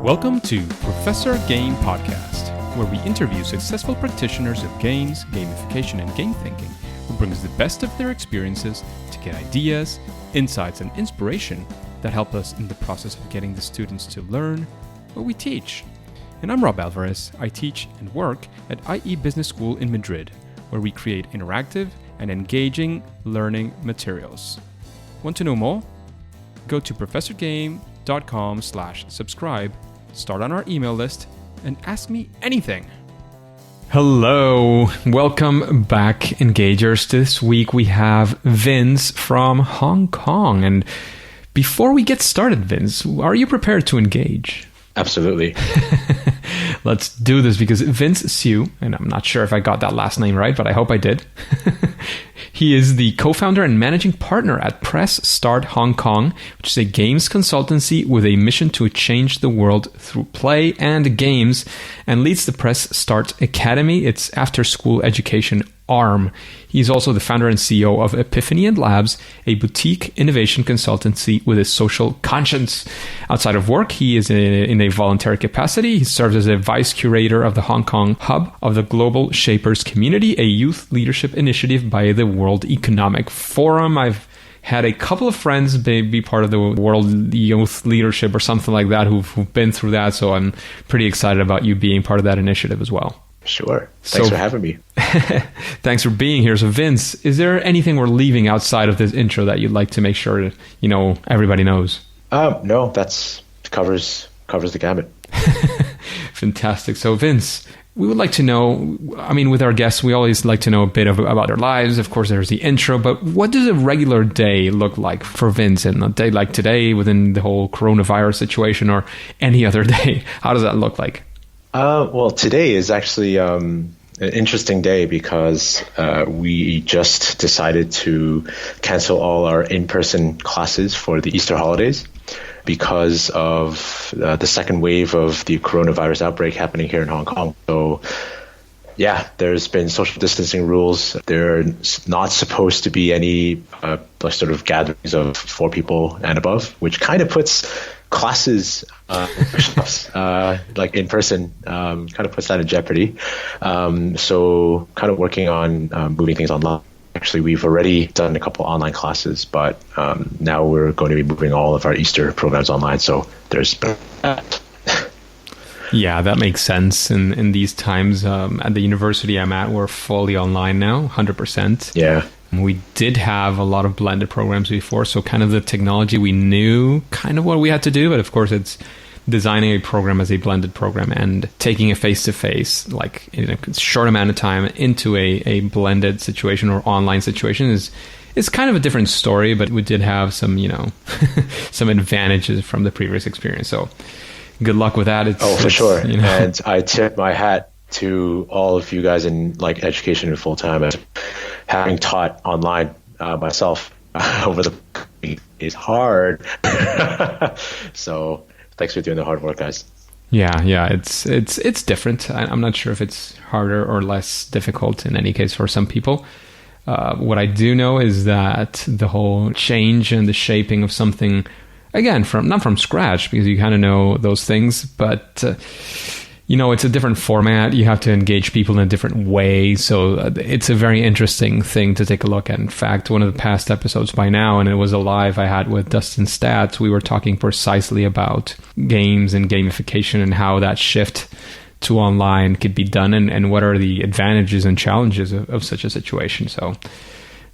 Welcome to Professor Game Podcast, where we interview successful practitioners of games, gamification, and game thinking who brings the best of their experiences to get ideas, insights, and inspiration that help us in the process of getting the students to learn what we teach. And I'm Rob Alvarez. I teach and work at IE Business School in Madrid, where we create interactive and engaging learning materials. Want to know more? Go to professorgame.com/subscribe, start on our email list, and ask me anything. Hello, welcome back, Engagers. This week we have Vince from Hong Kong. And before we get started, Vince, are you prepared to engage? Absolutely. Let's do this because Vince Siu, and I'm not sure if I got that last name right, but I hope I did. He is the co-founder and managing partner at Press Start Hong Kong, which is a games consultancy with a mission to change the world through play and games, and leads the Press Start Academy, its after-school education arm. He's also the founder and CEO of Epiphany and Labs, a boutique innovation consultancy with a social conscience. Outside of work, he is in a voluntary capacity. He serves as a Vice Curator of the Hong Kong hub of the Global Shapers Community, a youth leadership initiative by the World Economic Forum. I've had a couple of friends be part of the World Youth Leadership or something like that who've been through that, so I'm pretty excited about you being part of that initiative as well. Sure. Thanks for having me. Thanks for being here. So Vince, is there anything we're leaving outside of this intro that you'd like to make sure that, everybody knows? No, that's covers the gamut. Fantastic. So Vince, we would like to know, with our guests, we always like to know a bit about their lives. Of course, there's the intro, but what does a regular day look like for Vince? And a day like today within the whole coronavirus situation or any other day, how does that look like? Well, today is actually an interesting day because we just decided to cancel all our in-person classes for the Easter holidays because of the second wave of the coronavirus outbreak happening here in Hong Kong. So, yeah, there's been social distancing rules. There's not supposed to be any sort of gatherings of 4 people and above, which kind of puts classes, workshops, like in person, kind of puts that in jeopardy. So kind of working on moving things online. Actually, we've already done a couple online classes, but now we're going to be moving all of our Easter programs online. So there's that. Yeah, that makes sense. In these times, at the university I'm at, we're fully online now, 100%. Yeah. We did have a lot of blended programs before, so kind of the technology, we knew kind of what we had to do, but of course it's designing a program as a blended program and taking it face-to-face, like in a short amount of time into a blended situation or online situation is kind of a different story, but we did have some, some advantages from the previous experience. So good luck with that. For sure. And I tip my hat to all of you guys in education and full-time. Having taught online myself over the is hard. So thanks for doing the hard work, guys. Yeah, it's different. I'm not sure if it's harder or less difficult in any case for some people. What I do know is that the whole change and the shaping of something, again, not from scratch, because you kind of know those things, but it's a different format. You have to engage people in a different way. So it's a very interesting thing to take a look at. In fact, one of the past episodes by now, and it was a live I had with Dustin Stats, we were talking precisely about games and gamification and how that shift to online could be done and what are the advantages and challenges of such a situation. So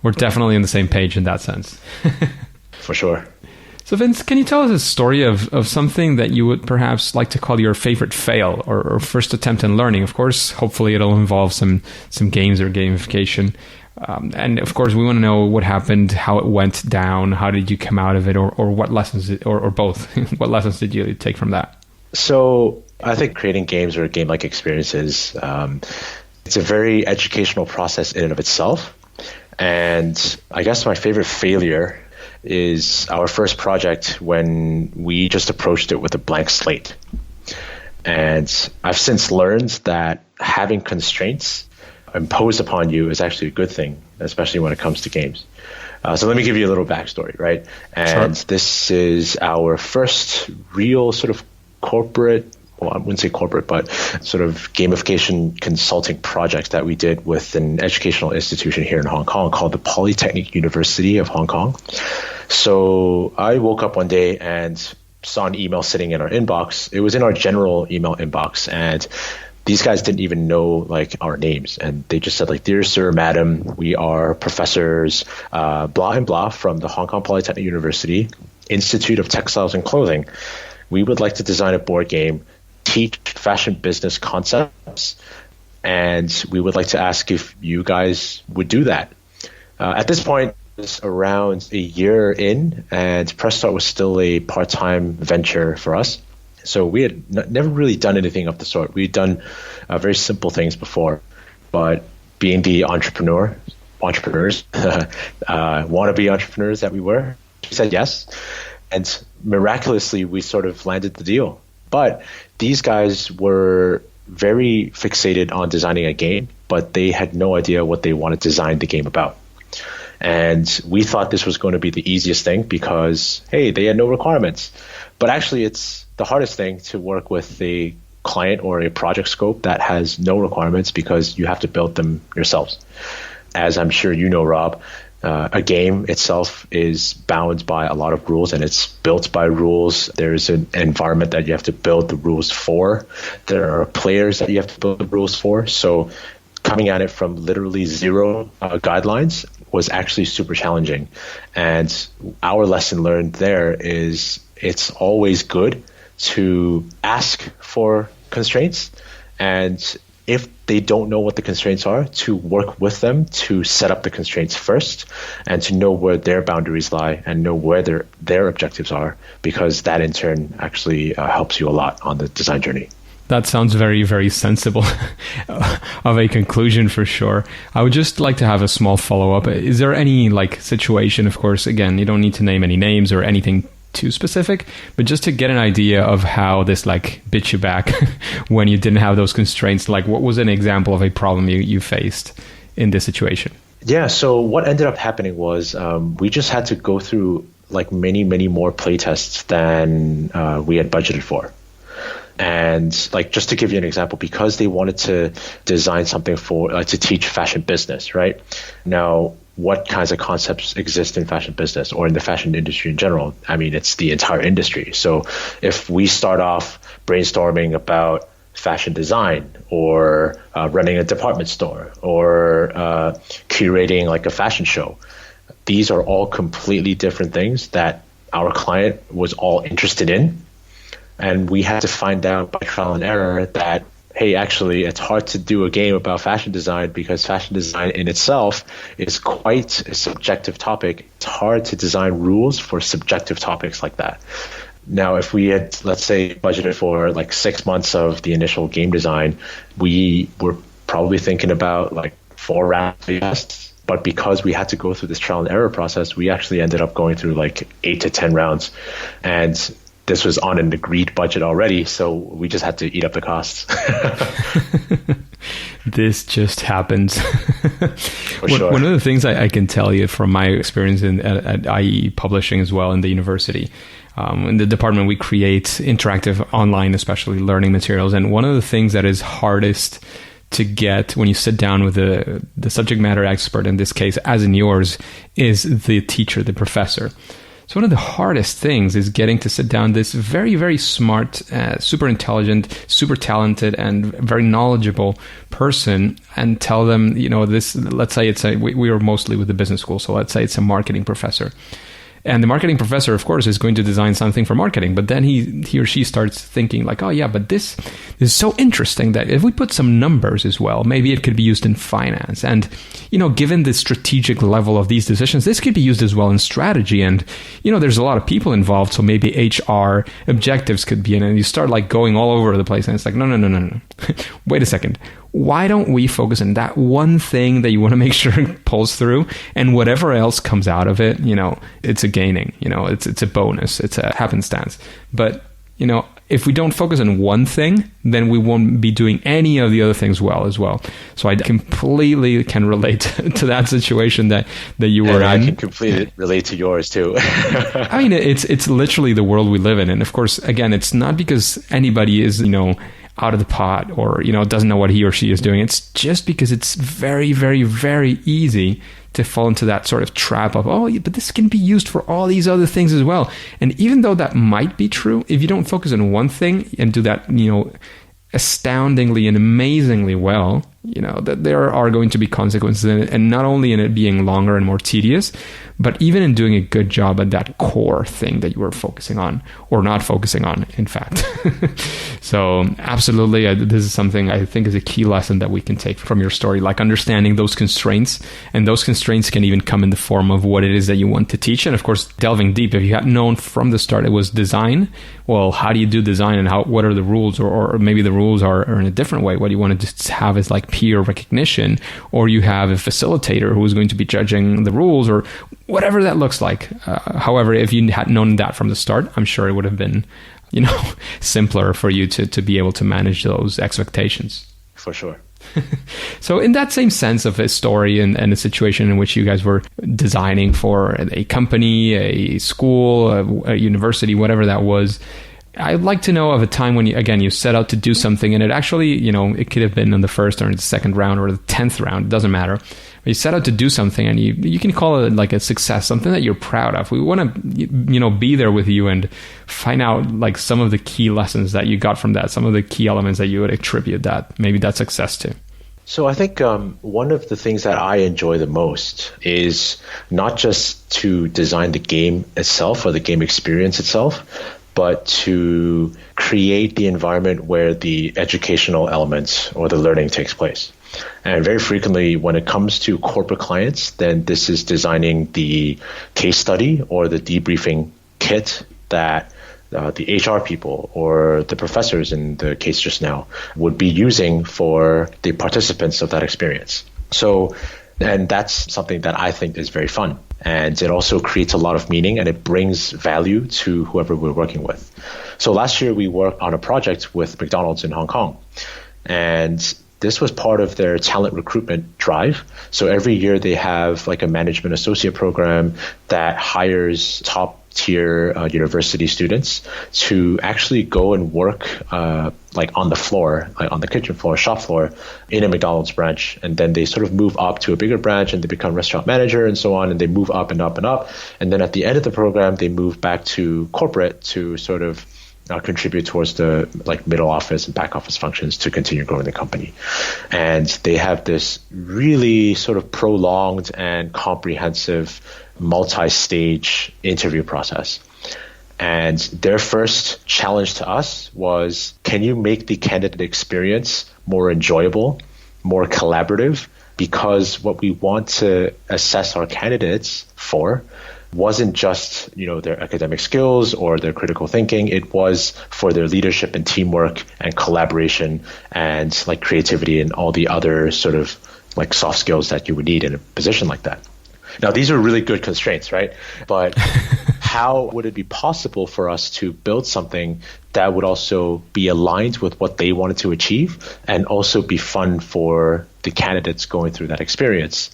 we're definitely on the same page in that sense. For sure. So Vince, can you tell us a story of something that you would perhaps like to call your favorite fail or first attempt in learning? Of course, hopefully it'll involve some games or gamification. And of course, we want to know what happened, how it went down, how did you come out of it, or what lessons, or both, what lessons did you take from that? So I think creating games or Gamelike Experiences, it's a very educational process in and of itself. And I guess my favorite failure is our first project when we just approached it with a blank slate. And I've since learned that having constraints imposed upon you is actually a good thing, especially when it comes to games. So let me give you a little backstory, right? And This is our first real sort of corporate, well, I wouldn't say corporate, but sort of gamification consulting project that we did with an educational institution here in Hong Kong called the Polytechnic University of Hong Kong. So I woke up one day and saw an email sitting in our inbox. It was in our general email inbox, and these guys didn't even know like our names, and they just said like, "Dear sir, madam, we are professors blah and blah from the Hong Kong Polytechnic University Institute of Textiles and Clothing. We would like to design a board game, teach fashion business concepts, and we would like to ask if you guys would do that." At this point, it was around a year in, and Press Start was still a part-time venture for us. So we had never really done anything of the sort. We had done very simple things before, but being the entrepreneurs, wannabe entrepreneurs that we were, we said yes. And miraculously, we sort of landed the deal. But these guys were very fixated on designing a game, but they had no idea what they wanted to design the game about. And we thought this was going to be the easiest thing because, hey, they had no requirements. But actually, it's the hardest thing to work with a client or a project scope that has no requirements because you have to build them yourselves. As I'm sure you know, Rob, a game itself is bound by a lot of rules, and it's built by rules. There's an environment that you have to build the rules for. There are players that you have to build the rules for. So coming at it from literally zero guidelines was actually super challenging. And our lesson learned there is it's always good to ask for constraints, and if they don't know what the constraints are, to work with them to set up the constraints first and to know where their boundaries lie and know where their objectives are, because that in turn actually helps you a lot on the design journey. That sounds very, very sensible of a conclusion for sure. I would just like to have a small follow-up. Is there any like situation, of course, again, you don't need to name any names or anything too specific, but just to get an idea of how this like bit you back when you didn't have those constraints, like what was an example of a problem you faced in this situation? Yeah, so what ended up happening was we just had to go through like many, many more playtests than we had budgeted for. And like, just to give you an example, because they wanted to design something for to teach fashion business, right? Now, what kinds of concepts exist in fashion business or in the fashion industry in general? I mean, it's the entire industry. So if we start off brainstorming about fashion design or running a department store or curating like a fashion show, these are all completely different things that our client was all interested in. And we had to find out by trial and error that, hey, actually, it's hard to do a game about fashion design because fashion design in itself is quite a subjective topic. It's hard to design rules for subjective topics like that. Now, if we had, let's say, budgeted for like 6 months of the initial game design, we were probably thinking about like 4 rounds of tests. But because we had to go through this trial and error process, we actually ended up going through like 8 to 10 rounds. And this was on an agreed budget already, so we just had to eat up the costs. This just happens. For sure. One of the things I can tell you from my experience at IE Publishing as well in the university, in the department we create interactive online, especially learning materials. And one of the things that is hardest to get when you sit down with the subject matter expert, in this case, as in yours, is the teacher, the professor. So one of the hardest things is getting to sit down this very, very smart, super intelligent, super talented, and very knowledgeable person and tell them, you know, this, let's say we are mostly with the business school, so let's say it's a marketing professor. And the marketing professor, of course, is going to design something for marketing. But then he or she starts thinking like, oh, yeah, but this is so interesting that if we put some numbers as well, maybe it could be used in finance. And, you know, given the strategic level of these decisions, this could be used as well in strategy. And, you know, there's a lot of people involved. So maybe HR objectives could be in. And you start like going all over the place. And it's like, no. Wait a second. Why don't we focus on that one thing that you want to make sure it pulls through, and whatever else comes out of it, you know, it's a gaining, you know, it's a bonus, it's a happenstance. But if we don't focus on one thing, then we won't be doing any of the other things well as well. So I completely can relate to that situation that you were in. I can completely relate to yours too. I mean, it's literally the world we live in. And of course, again, it's not because anybody is, out of the pot or, doesn't know what he or she is doing. It's just because it's very, very, very easy to fall into that sort of trap of, but this can be used for all these other things as well. And even though that might be true, if you don't focus on one thing and do that, astoundingly and amazingly well, that there are going to be consequences in it, and not only in it being longer and more tedious, but even in doing a good job at that core thing that you were focusing on or not focusing on, in fact. So absolutely, this is something I think is a key lesson that we can take from your story, like understanding those constraints, and those constraints can even come in the form of what it is that you want to teach. And of course, delving deep, if you had known from the start it was design, well, how do you do design, and what are the rules, or maybe the rules are in a different way. What you want to just have is like peer recognition, or you have a facilitator who is going to be judging the rules, or whatever that looks like. However, if you had known that from the start, I'm sure it would have been, simpler for you to be able to manage those expectations. For sure. So in that same sense of a story and a situation in which you guys were designing for a company, a school, a university, whatever that was, I'd like to know of a time when you set out to do something, and it actually, it could have been in the first or the second round or the 10th round, it doesn't matter. But you set out to do something, and you can call it like a success, something that you're proud of. We want to, be there with you and find out like some of the key lessons that you got from that, some of the key elements that you would attribute that success to. So I think one of the things that I enjoy the most is not just to design the game itself or the game experience itself, but to create the environment where the educational elements or the learning takes place. And very frequently, when it comes to corporate clients, then this is designing the case study or the debriefing kit that the HR people or the professors in the case just now would be using for the participants of that experience. And that's something that I think is very fun. And it also creates a lot of meaning, and it brings value to whoever we're working with. So last year we worked on a project with McDonald's in Hong Kong. And this was part of their talent recruitment drive. So every year they have like a management associate program that hires top tier university students to actually go and work like on the floor, like on the kitchen floor, shop floor in a McDonald's branch. And then they sort of move up to a bigger branch and they become restaurant manager and so on. And they move up and up and up. And then at the end of the program, they move back to corporate to sort of contribute towards the like middle office and back office functions to continue growing the company. And they have this really sort of prolonged and comprehensive multi-stage interview process. And their first challenge to us was, can you make the candidate experience more enjoyable, more collaborative? Because what we want to assess our candidates for wasn't just, their academic skills or their critical thinking. It was for their leadership and teamwork and collaboration and like creativity and all the other sort of like soft skills that you would need in a position like that. Now, these are really good constraints, right? But how would it be possible for us to build something that would also be aligned with what they wanted to achieve and also be fun for the candidates going through that experience?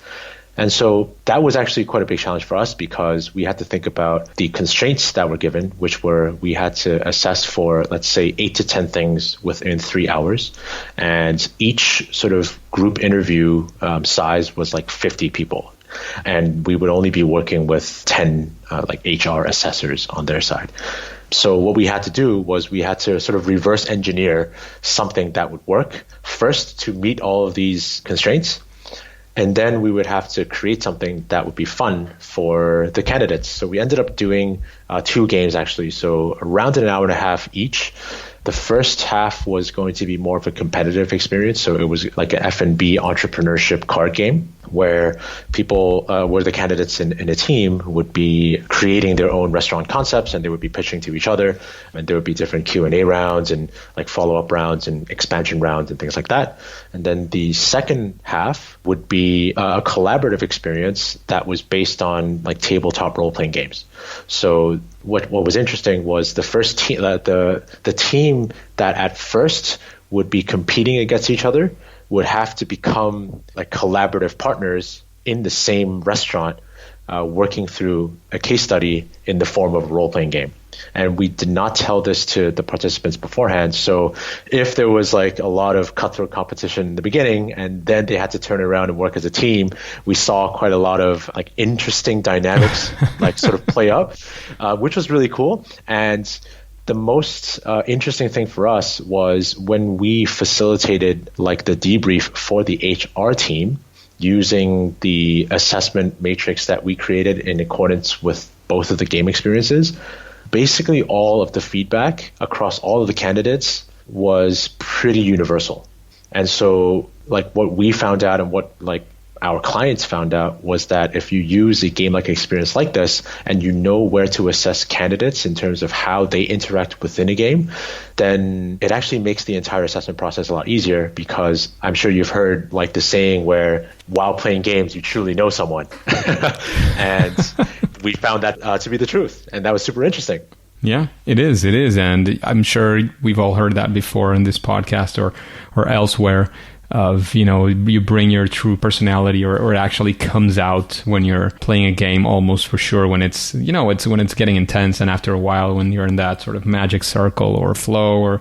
And so that was actually quite a big challenge for us because we had to think about the constraints that were given, which were we had to assess for, let's say, 8 to 10 things within 3 hours. And each sort of group interview size was like 50 people. And we would only be working with 10 like HR assessors on their side. So what we had to do was we had to sort of reverse engineer something that would work first to meet all of these constraints. And then we would have to create something that would be fun for the candidates. So we ended up doing 2 games, actually. So around an hour and a half each. The first half was going to be more of a competitive experience. So it was like an F&B entrepreneurship card game where people were the candidates in a team would be creating their own restaurant concepts, and they would be pitching to each other, and there would be different Q&A rounds and like follow-up rounds and expansion rounds and things like that. And then the second half would be a collaborative experience that was based on like tabletop role-playing games. So what was interesting was the first team, the team that at first would be competing against each other would have to become like collaborative partners in the same restaurant, working through a case study in the form of a role-playing game. And we did not tell this to the participants beforehand. So if there was like a lot of cutthroat competition in the beginning and then they had to turn around and work as a team, we saw quite a lot of like interesting dynamics like sort of play up, which was really cool. And the most interesting thing for us was when we facilitated like the debrief for the HR team using the assessment matrix that we created in accordance with both of the game experiences. Basically, all of the feedback across all of the candidates was pretty universal. And so like what we found out and what like our clients found out was that if you use a Gamelike experience like this and you know where to assess candidates in terms of how they interact within a game, then it actually makes the entire assessment process a lot easier, because I'm sure you've heard like the saying where while playing games, you truly know someone. And we found that to be the truth. And that was super interesting. Yeah, it is. And I'm sure we've all heard that before in this podcast or elsewhere. Of, you know, you bring your true personality, or it actually comes out when you're playing a game, almost for sure, when it's, you know, it's when it's getting intense, and after a while when you're in that sort of magic circle or flow or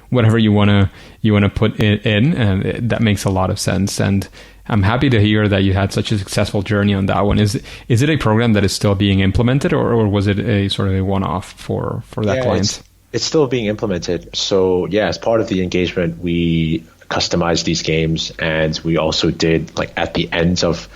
whatever you want to put it in, and that makes a lot of sense. And I'm happy to hear that you had such a successful journey on that one. Is it a program that is still being implemented, or was it a sort of a one-off for that client? It's still being implemented. So yeah, as part of the engagement, we customized these games, and we also did, like, at the end of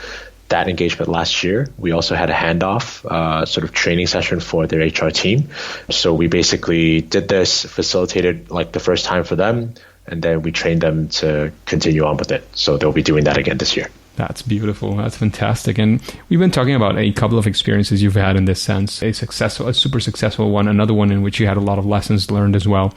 that engagement last year, we also had a handoff sort of training session for their HR team. So we basically did this, facilitated like the first time for them, and then we trained them to continue on with it. So they'll be doing that again this year. That's beautiful. That's fantastic. And we've been talking about a couple of experiences you've had in this sense, a super successful one, another one in which you had a lot of lessons learned as well.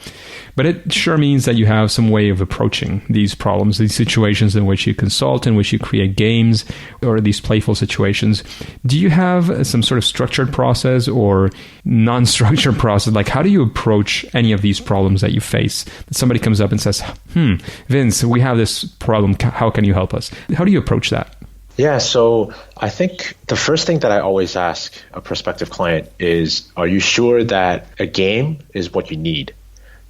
But it sure means that you have some way of approaching these problems, these situations in which you consult, in which you create games, or these playful situations. Do you have some sort of structured process or non-structured process? Like, how do you approach any of these problems that you face? That somebody comes up and says, Vince, we have this problem. How can you help us? How do you approach that? Yeah, so I think the first thing that I always ask a prospective client is, are you sure that a game is what you need?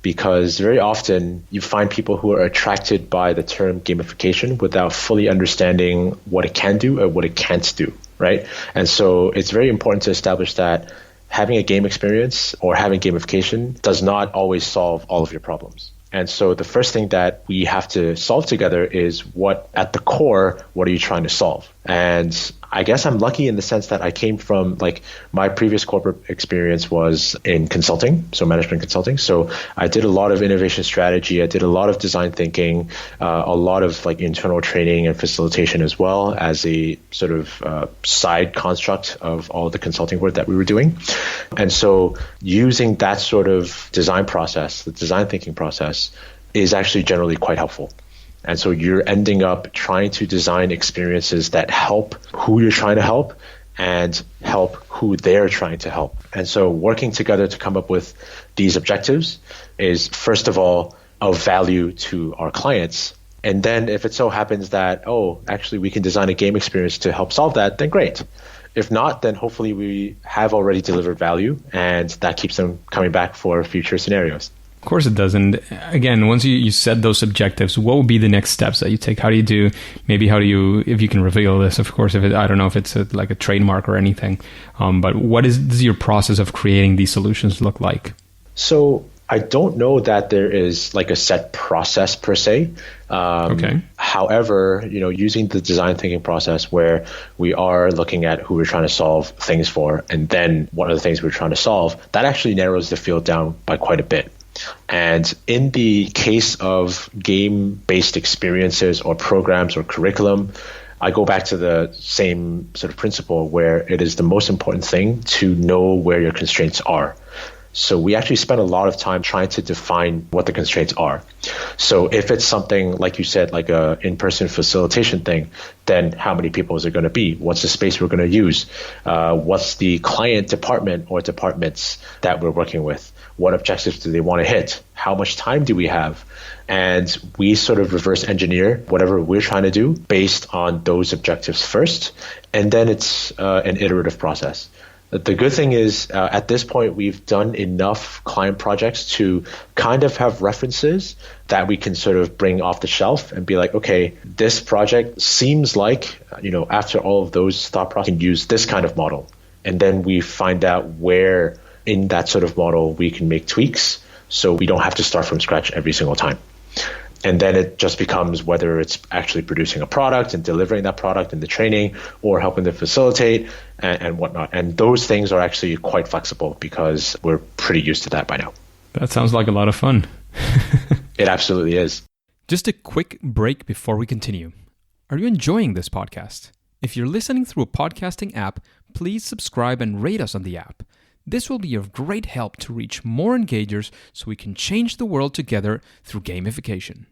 Because very often you find people who are attracted by the term gamification without fully understanding what it can do or what it can't do, right? And so it's very important to establish that having a game experience or having gamification does not always solve all of your problems. And so the first thing that we have to solve together is, what at the core, what are you trying to solve? And I guess I'm lucky in the sense that I came from, like, my previous corporate experience was in consulting, so management consulting. So I did a lot of innovation strategy. I did a lot of design thinking, a lot of like internal training and facilitation, as well as a sort of side construct of all the consulting work that we were doing. And so using that sort of design process, the design thinking process, is actually generally quite helpful. And so you're ending up trying to design experiences that help who you're trying to help and help who they're trying to help. And so working together to come up with these objectives is, first of all, of value to our clients. And then if it so happens that, actually we can design a game experience to help solve that, then great. If not, then hopefully we have already delivered value, and that keeps them coming back for future scenarios. Of course it does. And again, once you set those objectives, what would be the next steps that you take? How do you if you can reveal this, of course, I don't know if it's like a trademark or anything, but what does your process of creating these solutions look like? So I don't know that there is like a set process per se. Okay. However, using the design thinking process where we are looking at who we're trying to solve things for, and then what are the things we're trying to solve, that actually narrows the field down by quite a bit. And in the case of game-based experiences or programs or curriculum, I go back to the same sort of principle where it is the most important thing to know where your constraints are. So we actually spend a lot of time trying to define what the constraints are. So if it's something, like you said, like a in-person facilitation thing, then how many people is it going to be? What's the space we're going to use? What's the client department or departments that we're working with? What objectives do they want to hit? How much time do we have? And we sort of reverse engineer whatever we're trying to do based on those objectives first. And then it's an iterative process. The good thing is at this point, we've done enough client projects to kind of have references that we can sort of bring off the shelf and be like, okay, this project seems like, after all of those thought processes, we can use this kind of model. And then we find out where in that sort of model we can make tweaks so we don't have to start from scratch every single time. And then it just becomes whether it's actually producing a product and delivering that product in the training or helping to facilitate and whatnot. And those things are actually quite flexible because we're pretty used to that by now. That sounds like a lot of fun. It absolutely is. Just a quick break before we continue. Are you enjoying this podcast? If you're listening through a podcasting app, please subscribe and rate us on the app. This will be of great help to reach more engagers so we can change the world together through gamification.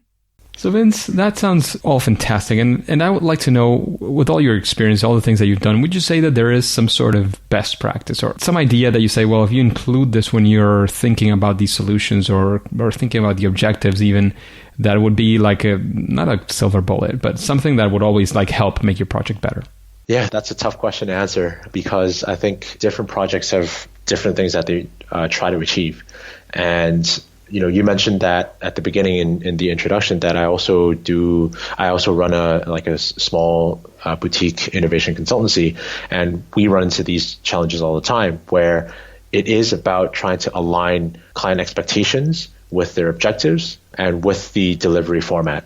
So Vince, that sounds all fantastic. And I would like to know, with all your experience, all the things that you've done, would you say that there is some sort of best practice or some idea that you say, well, if you include this when you're thinking about these solutions or thinking about the objectives even, that would be like not a silver bullet, but something that would always help make your project better? Yeah, that's a tough question to answer because I think different projects have different things that they try to achieve. And, you mentioned that at the beginning in the introduction that I also run a small boutique innovation consultancy, and we run into these challenges all the time where it is about trying to align client expectations with their objectives and with the delivery format.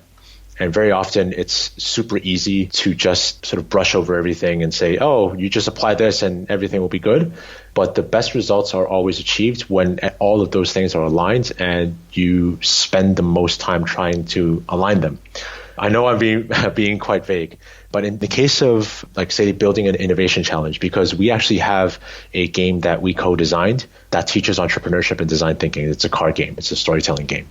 And very often it's super easy to just sort of brush over everything and say, oh, you just apply this and everything will be good. But the best results are always achieved when all of those things are aligned and you spend the most time trying to align them. I know I'm being quite vague, but in the case of, say, building an innovation challenge, because we actually have a game that we co-designed that teaches entrepreneurship and design thinking. It's a card game. It's a storytelling game.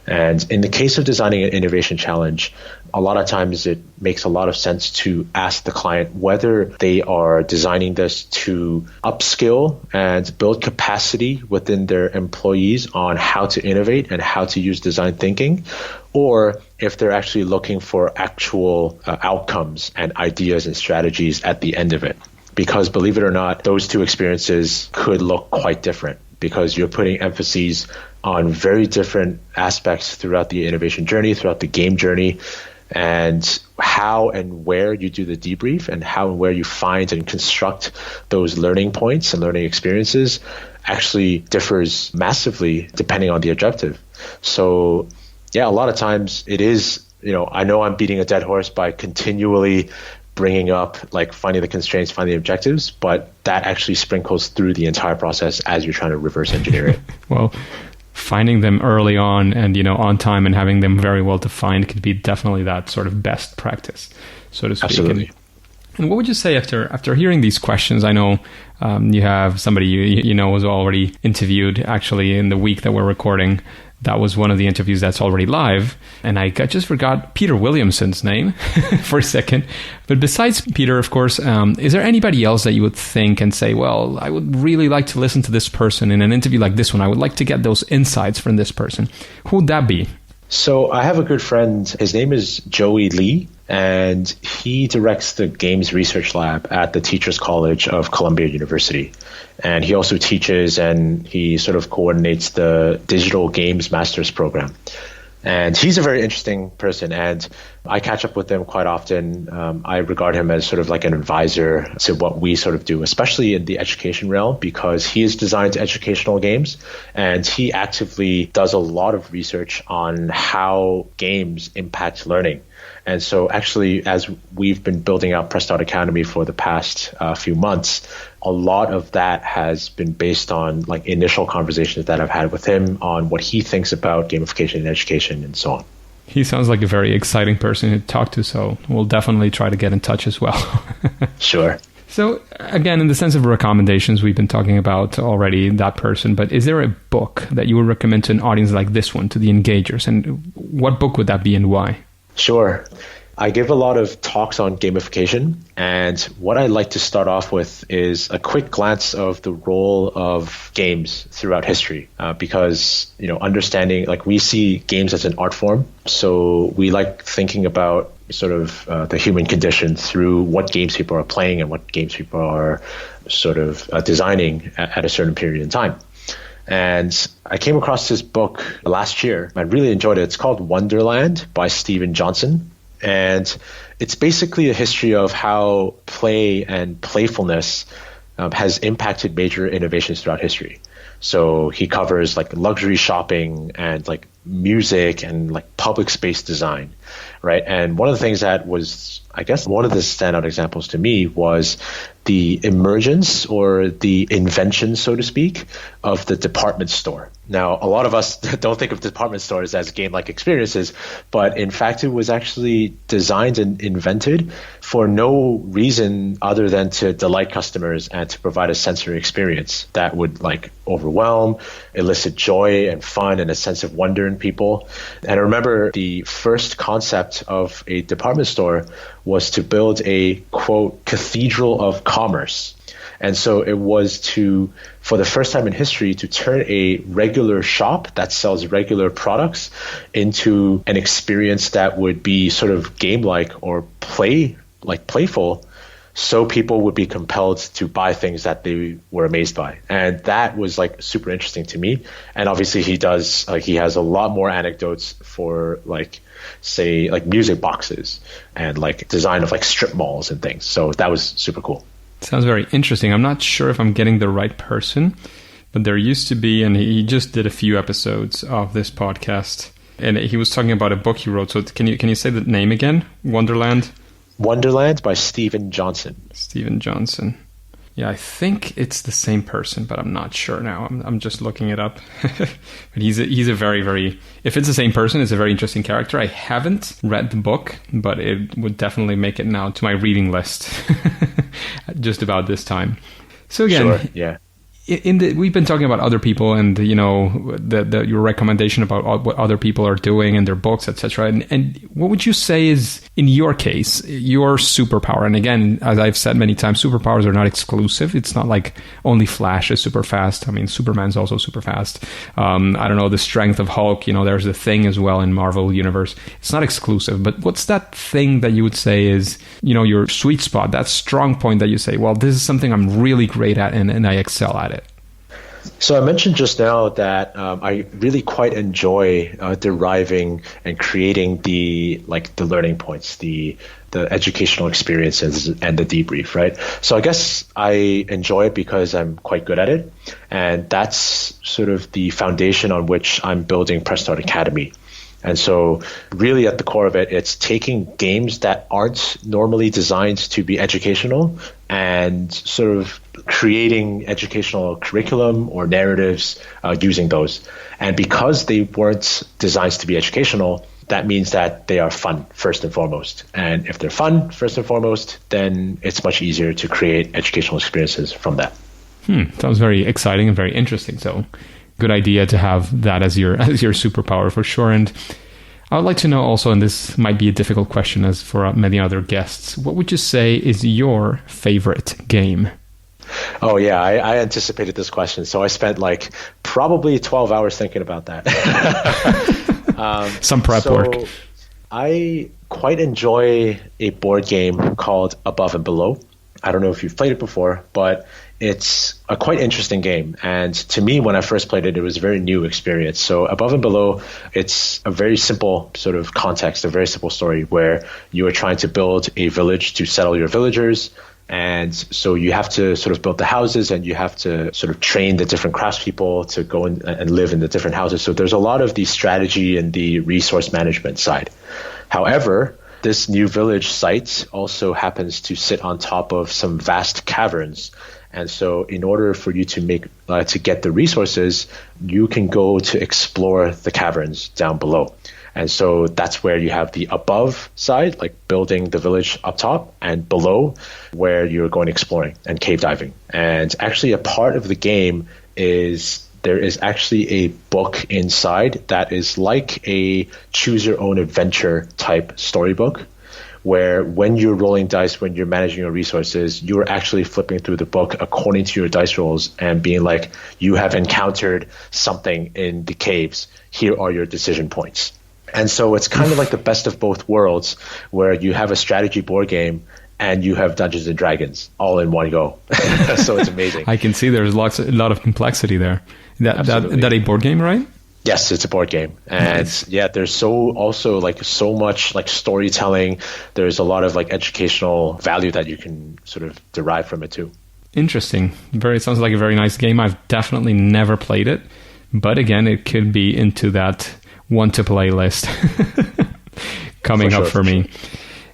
And in the case of designing an innovation challenge, a lot of times it makes a lot of sense to ask the client whether they are designing this to upskill and build capacity within their employees on how to innovate and how to use design thinking, or if they're actually looking for actual outcomes and ideas and strategies at the end of it. Because believe it or not, those two experiences could look quite different because you're putting emphases on very different aspects throughout the innovation journey, throughout the game journey, and how and where you do the debrief and how and where you find and construct those learning points and learning experiences actually differs massively depending on the objective. So yeah, a lot of times it is, I know I'm beating a dead horse by continually bringing up finding the constraints, finding the objectives, but that actually sprinkles through the entire process as you're trying to reverse engineer it. Well, finding them early on and, on time and having them very well defined could be definitely that sort of best practice, so to speak. Absolutely. And what would you say after hearing these questions? I know you have somebody you know was already interviewed actually in the week that we're recording. That was one of the interviews that's already live. And I just forgot Peter Williamson's name for a second. But besides Peter, of course, is there anybody else that you would think and say, well, I would really like to listen to this person in an interview like this one. I would like to get those insights from this person. Who would that be? So I have a good friend. His name is Joey Lee, and he directs the Games Research Lab at the Teachers College of Columbia University. And he also teaches and he sort of coordinates the Digital Games Masters program. And he's a very interesting person. And I catch up with him quite often. I regard him as sort of like an advisor to what we sort of do, especially in the education realm, because he has designed educational games and he actively does a lot of research on how games impact learning. And so actually, as we've been building out Press Start Academy for the past few months, a lot of that has been based on like initial conversations that I've had with him on what he thinks about gamification in education and so on. He sounds like a very exciting person to talk to, so we'll definitely try to get in touch as well. Sure. So again, in the sense of recommendations, we've been talking about already that person, but is there a book that you would recommend to an audience like this one, to the engagers? And what book would that be and why? Sure. I give a lot of talks on gamification, and what I like to start off with is a quick glance of the role of games throughout history, because, understanding, like we see games as an art form, so we like thinking about sort of the human condition through what games people are playing and what games people are sort of designing at a certain period in time. And I came across this book last year. I really enjoyed it. It's called Wonderland by Steven Johnson. And it's basically a history of how play and playfulness has impacted major innovations throughout history. So he covers like luxury shopping and like music and like public space design, right? And one of the things that was, I guess, one of the standout examples to me was the emergence or the invention, so to speak, of the department store. Now, a lot of us don't think of department stores as game-like experiences, but in fact, it was actually designed and invented for no reason other than to delight customers and to provide a sensory experience that would like overwhelm, elicit joy and fun and a sense of wonder in people. And I remember the first concept of a department store was to build a, quote, cathedral of commerce. And so it was to, for the first time in history, to turn a regular shop that sells regular products into an experience that would be sort of game-like or playful, so people would be compelled to buy things that they were amazed by. And that was like super interesting to me. And obviously he has a lot more anecdotes for like, say, like music boxes and like design of like strip malls and things. So that was super cool. Sounds very interesting. I'm not sure if I'm getting the right person, but there used to be, and he just did a few episodes of this podcast, and he was talking about a book he wrote. So can you say the name again? Wonderland by Steven Johnson. Steven Johnson. Yeah, I think it's the same person, but I'm not sure now. I'm just looking it up. But he's a very, very, if it's the same person, it's a very interesting character. I haven't read the book, but it would definitely make it now to my reading list just about this time. So again, sure, yeah. We've been talking about other people and your recommendation about what other people are doing and their books, etc. And what would you say is, in your case, your superpower? And again, as I've said many times, superpowers are not exclusive. It's not like only Flash is super fast. I mean, Superman's also super fast. I don't know, the strength of Hulk. There's the Thing as well in Marvel Universe. It's not exclusive, but what's that thing that you would say is, your sweet spot, that strong point that you say, well, this is something I'm really great at and I excel at it? So I mentioned just now that I really quite enjoy deriving and creating the learning points, the educational experiences and the debrief, right? So I guess I enjoy it because I'm quite good at it. And that's sort of the foundation on which I'm building Press Start Academy. And so really at the core of it, it's taking games that aren't normally designed to be educational and sort of creating educational curriculum or narratives using those. And because they weren't designed to be educational, that means that they are fun first and foremost. And if they're fun first and foremost, then it's much easier to create educational experiences from that. Sounds very exciting and very interesting. So good idea to have that as your superpower for sure. And I would like to know also, and this might be a difficult question as for many other guests, what would you say is your favorite game? Oh yeah, I anticipated this question, so I spent probably 12 hours thinking about that. Some prep work. I quite enjoy a board game called Above and Below. I don't know if you've played it before, but it's a quite interesting game. And to me, when I first played it, it was a very new experience. So Above and Below, it's a very simple sort of context, a very simple story where you are trying to build a village to settle your villagers. And so you have to sort of build the houses, and you have to sort of train the different craftspeople to go in and live in the different houses. So there's a lot of the strategy and the resource management side. However, this new village site also happens to sit on top of some vast caverns. And so in order for you to get the resources, you can go to explore the caverns down below. And so that's where you have the above side, like building the village up top, and below where you're going exploring and cave diving. And actually a part of the game is there is actually a book inside that is like a choose your own adventure type storybook, where when you're rolling dice, when you're managing your resources, you're actually flipping through the book according to your dice rolls and being like, you have encountered something in the caves. Here are your decision points. And so it's kind of like the best of both worlds, where you have a strategy board game and you have Dungeons and Dragons all in one go. So it's amazing. I can see there's a lot of complexity there. That a board game, right? Yes, it's a board game. And nice. Yeah, there's so much like storytelling. There's a lot of like educational value that you can sort of derive from it too. Interesting. Sounds like a very nice game. I've definitely never played it, but again, it could be into that want to play list coming up for me. Sure.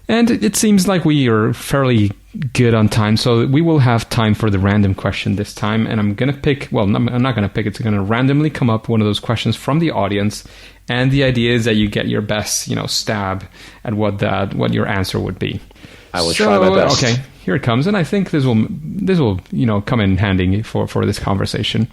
And it seems like we are fairly good on time, so we will have time for the random question this time. And I'm going to pick, well, I'm not going to pick, it's going to randomly come up one of those questions from the audience. And the idea is that you get your best, stab at what your answer would be. I will try my best. Okay, here it comes. And I think this will come in handy for this conversation.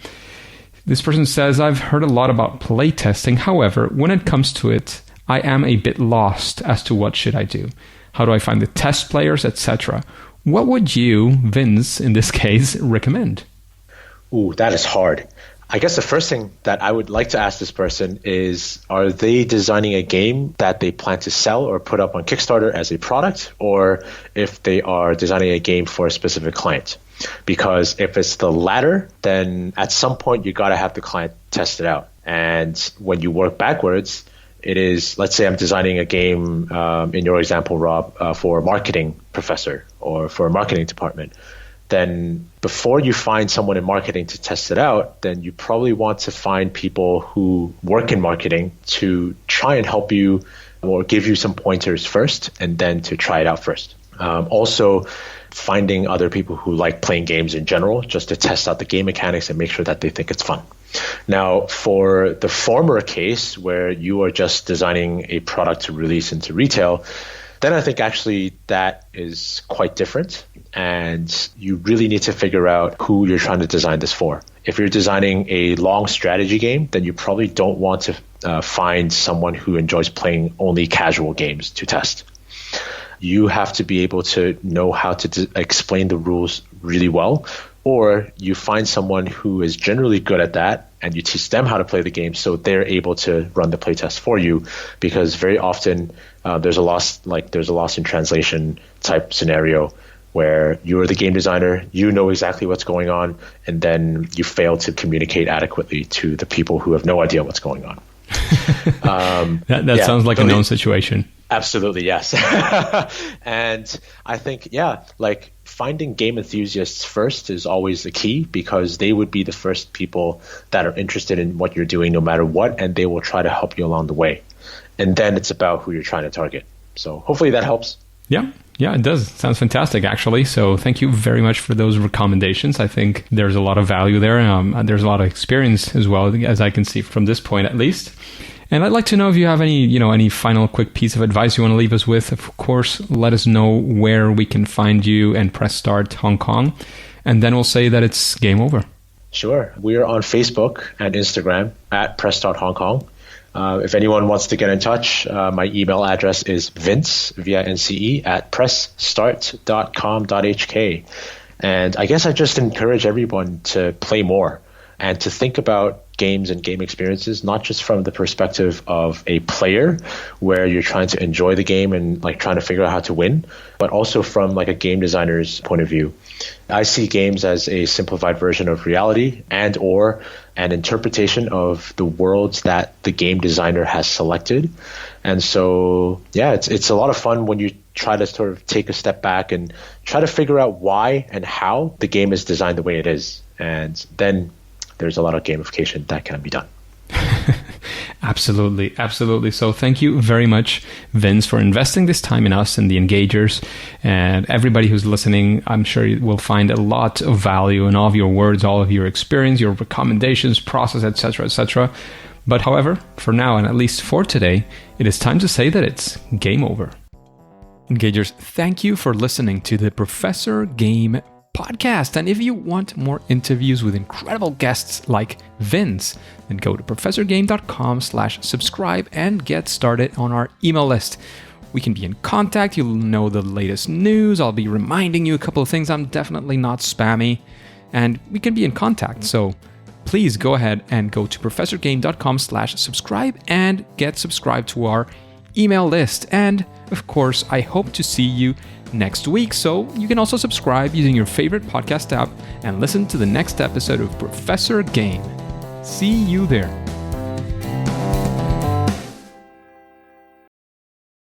This person says, I've heard a lot about playtesting. However, when it comes to it, I am a bit lost as to what should I do. How do I find the test players, etc.? What would you, Vince, in this case, recommend? Ooh, that is hard. I guess the first thing that I would like to ask this person is, are they designing a game that they plan to sell or put up on Kickstarter as a product, or if they are designing a game for a specific client? Because if it's the latter, then at some point you got to have the client test it out. And when you work backwards, it is, let's say I'm designing a game, in your example, Rob, for a marketing professor or for a marketing department. Then before you find someone in marketing to test it out, then you probably want to find people who work in marketing to try and help you or give you some pointers first, and then to try it out first. Also, finding other people who like playing games in general, just to test out the game mechanics and make sure that they think it's fun. Now, for the former case where you are just designing a product to release into retail, then I think actually that is quite different, and you really need to figure out who you're trying to design this for. If you're designing a long strategy game, then you probably don't want to find someone who enjoys playing only casual games to test. You have to be able to know how to explain the rules really well, or you find someone who is generally good at that and you teach them how to play the game so they're able to run the playtest for you, because very often there's a loss in translation type scenario where you're the game designer, you know exactly what's going on, and then you fail to communicate adequately to the people who have no idea what's going on. That sounds like a known situation. Absolutely, yes. And I think, like finding game enthusiasts first is always the key, because they would be the first people that are interested in what you're doing no matter what, and they will try to help you along the way. And then it's about who you're trying to target. So hopefully that helps. Yeah, it does. Sounds fantastic, actually. So thank you very much for those recommendations. I think there's a lot of value there. There's a lot of experience as well, as I can see from this point at least. And I'd like to know if you have any final quick piece of advice you want to leave us with. Of course, let us know where we can find you and Press Start Hong Kong. And then we'll say that it's game over. Sure. We are on Facebook and Instagram at Press Start Hong Kong. If anyone wants to get in touch, my email address is Vince, VINCE, at pressstart.com.hk. And I guess I just encourage everyone to play more and to think about games and game experiences, not just from the perspective of a player where you're trying to enjoy the game and like trying to figure out how to win, but also from like a game designer's point of view. I see games as a simplified version of reality and or an interpretation of the worlds that the game designer has selected. And so, yeah, it's a lot of fun when you try to sort of take a step back and try to figure out why and how the game is designed the way it is. And then there's a lot of gamification that can be done. Absolutely, absolutely. So thank you very much, Vince, for investing this time in us and the engagers. And everybody who's listening, I'm sure you will find a lot of value in all of your words, all of your experience, your recommendations, process, etc., etc. But however, for now, and at least for today, it is time to say that it's game over. Engagers, thank you for listening to the Professor Game podcast. And if you want more interviews with incredible guests like Vince, then go to professorgame.com/subscribe and get started on our email list. We can be in contact. You'll know the latest news. I'll be reminding you a couple of things. I'm definitely not spammy. And we can be in contact. So please go ahead and go to professorgame.com/subscribe and get subscribed to our email list. And of course, I hope to see you next week. So you can also subscribe using your favorite podcast app and listen to the next episode of Professor Game. See you there.